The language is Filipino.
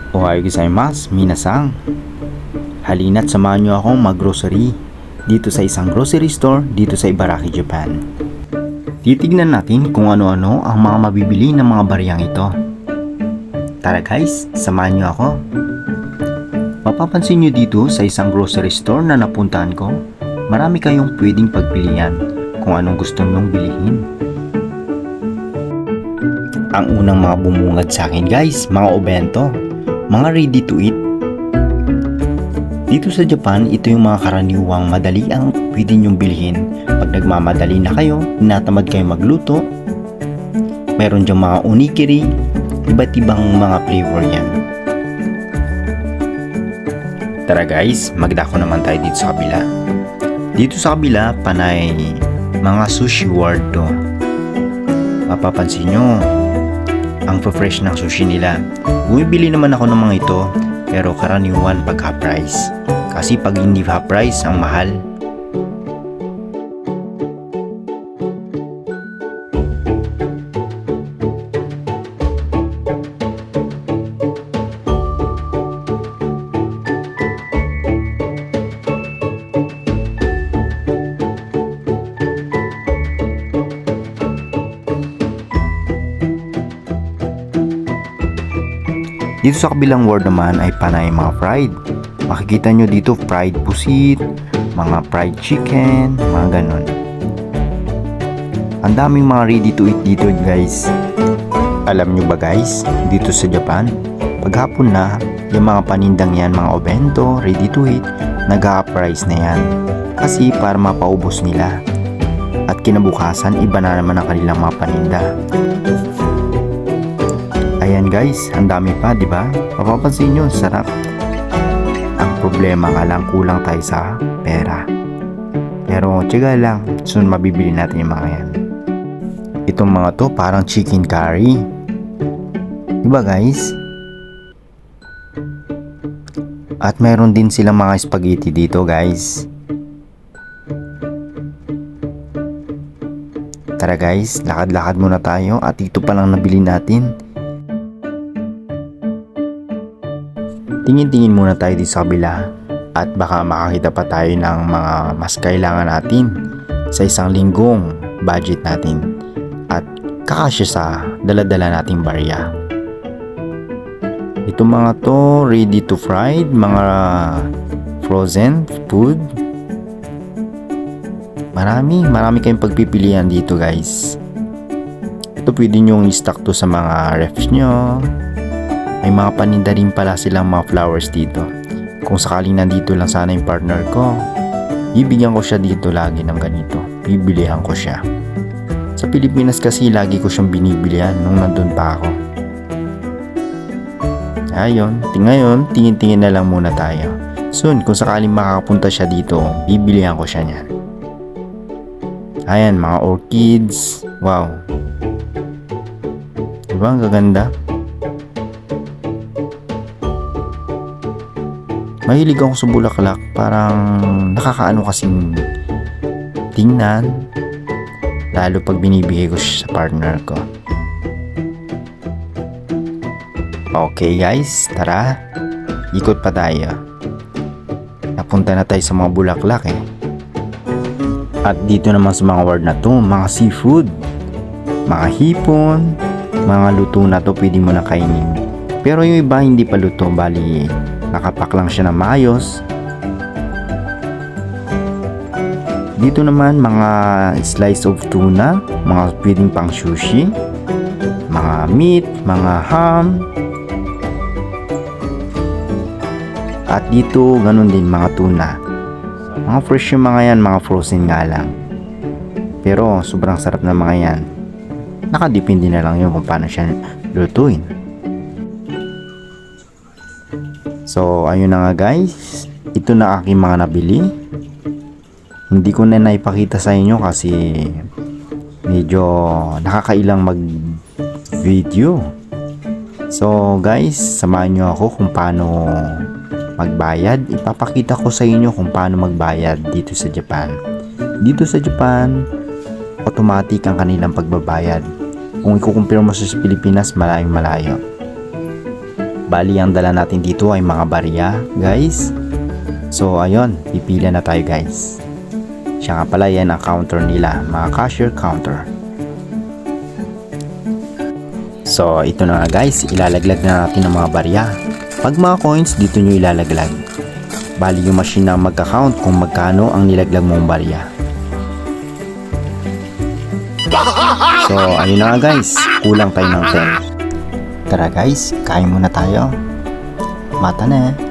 Ohayo gozaimasu, minasan. Halina't samahan nyo akong mag-grocery dito sa isang grocery store dito sa Ibaraki, Japan. Titignan natin kung ano-ano ang mga mabibili ng mga bariyang ito. Tara guys, samahan nyo ako. Mapapansin nyo dito sa isang grocery store na napuntahan ko, marami kayong pwedeng pagpilian kung anong gusto nyong bilihin. Ang unang mga bumungad sa akin guys, mga obento, mga ready to eat. Dito sa Japan, ito yung mga karaniwang madali ang pwede nyong bilhin. Pag nagmamadali na kayo, natamad kayo magluto, meron dyang mga onigiri, iba't ibang mga flavor yan. Tara guys, magdako naman tayo dito sa kabila. Dito sa kabila, panay mga sushi world to. Mapapansin nyo, ang fresh ng sushi nila. Bumibili naman ako ng mga ito, pero karaniwan pag half price. Kasi pag hindi half price, ang mahal. Dito sa kabilang ward naman ay panay mga fried. Makikita nyo dito fried pusit, mga fried chicken, mga ganon. Ang daming mga ready to eat dito guys. Alam nyo ba guys, dito sa Japan, paghapon na, yung mga panindang yan, mga obento, ready to eat, nag-a-price na yan. Kasi para mapaubos nila. At kinabukasan, iba na naman ang kanilang mga paninda. Ayan guys, ang dami pa, di ba? Mapapansin nyo, sarap. Ang problema nga lang, kulang tayo sa pera. Pero tiyaga lang, soon mabibili natin yung mga yan. Itong mga to parang chicken curry. Di ba guys? At meron din silang mga spaghetti dito guys. Tara guys, lakad-lakad muna tayo at ito pa lang nabili natin. Tingin-tingin muna tayo dito sa kabila at baka makakita pa tayo ng mga mas kailangan natin sa isang linggong budget natin at kakasya sa dala-dala nating barya. Ito mga to ready to fried, mga frozen food. Marami kayong pagpipilian dito guys. Ito pwede nyong i-stock to sa mga refs nyo. May mga paninda rin pala silang mga flowers dito. Kung sakaling nandito lang sana yung partner ko, bibigyan ko siya dito lagi ng ganito. Bibilihan ko siya. Sa Pilipinas kasi lagi ko siyang binibilihan nung nandun pa ako. Ayun, ngayon tingin-tingin na lang muna tayo. Soon, kung sakaling makakapunta siya dito, bibilihan ko siya niyan. Ayan, mga orchids. Wow. Diba ang gaganda? Mahilig ako sa bulaklak, parang nakakaano kasing tingnan, lalo pag binibigay ko siya sa partner ko. Okay guys, tara, ikot pa tayo. Napunta na tayo sa mga bulaklak eh. At dito naman sa mga word na to, mga seafood, mga hipon, mga luto na to pwede mo na kainin. Pero yung iba hindi pa luto, bali nakapak lang siya ng maayos. Dito naman mga slice of tuna, mga pwedeng pang sushi, mga meat, mga ham. At dito ganun din mga tuna. Mga fresh yung mga yan, mga frozen nga lang. Pero sobrang sarap na mga yan. Nakadepende na lang yun kung paano siya lutuin. So, ayun na nga guys. Ito na aking mga nabili. Hindi ko na naipakita sa inyo kasi medyo nakakailang mag-video. So, guys, samahan nyo ako kung paano magbayad. Ipapakita ko sa inyo kung paano magbayad dito sa Japan. Dito sa Japan, automatic ang kanilang pagbabayad. Kung ikukumpira mo sa Pilipinas, malayong malayo. Bali, ang dala natin dito ay mga barya, guys. So, ayun, pipila na tayo, guys. Siya nga pala, yan ang counter nila, mga cashier counter. So, ito na nga, guys, ilalaglag na natin ang mga barya. Pag mga coins, dito nyo ilalaglag. Bali, yung machine na magka-count kung magkano ang nilaglag mong barya. So, ayun na nga, guys, kulang tayo ng 10. Tara guys, kain muna tayo. Mata na.